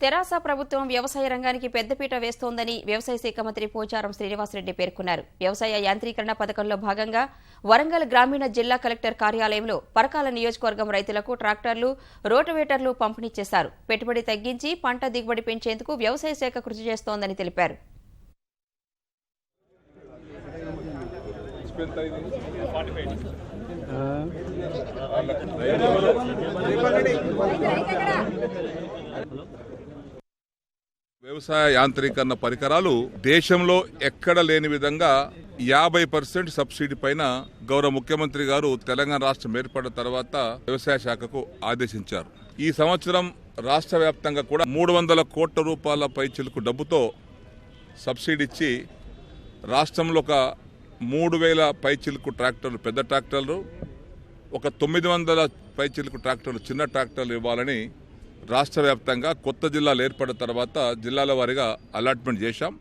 తెరాస ప్రభుత్వం వ్యవసాయ రంగానికి పెద్దపీట వేస్తోందని వ్యవసాయ శాఖ మంత్రి పోచారం శ్రీనివాసరెడ్డి పేర్కొన్నారు. వ్యవసాయ యాంత్రీకరణ పథకంలో భాగంగా వరంగల్ గ్రామీణ జిల్లా కలెక్టర్ కార్యాలయంలో పరకాల నియోజకవర్గం రైతులకు ట్రాక్టర్లు, రోటవేటర్లు పంపిణీ చేశారు. పెట్టుబడి తగ్గించి పంట దిగుబడి పెంచేందుకు వ్యవసాయ శాఖ కృషి చేస్తోందని తెలిపారు. వ్యవసాయ యాంత్రీకరణ పరికరాలు దేశంలో ఎక్కడ లేని విధంగా 50% సబ్సిడీ పైన గౌరవ ముఖ్యమంత్రి గారు తెలంగాణ రాష్ట్రం ఏర్పడిన తర్వాత వ్యవసాయ శాఖకు ఆదేశించారు. ఈ సంవత్సరం రాష్ట్ర వ్యాప్తంగా కూడా 300 కోట్ల రూపాయల పైచిలుకు డబ్బుతో సబ్సిడీ ఇచ్చి రాష్ట్రంలో ఒక 3000 పైచిలుకు ట్రాక్టర్లు, పెద్ద ట్రాక్టర్లు, ఒక 900 పైచిలుకు ట్రాక్టర్లు, చిన్న ట్రాక్టర్లు ఇవ్వాలని రాష్ట్ర వ్యాప్తంగా కొత్త జిల్లాలు ఏర్పడిన తర్వాత జిల్లాల వారీగా అలాట్మెంట్ చేశాం.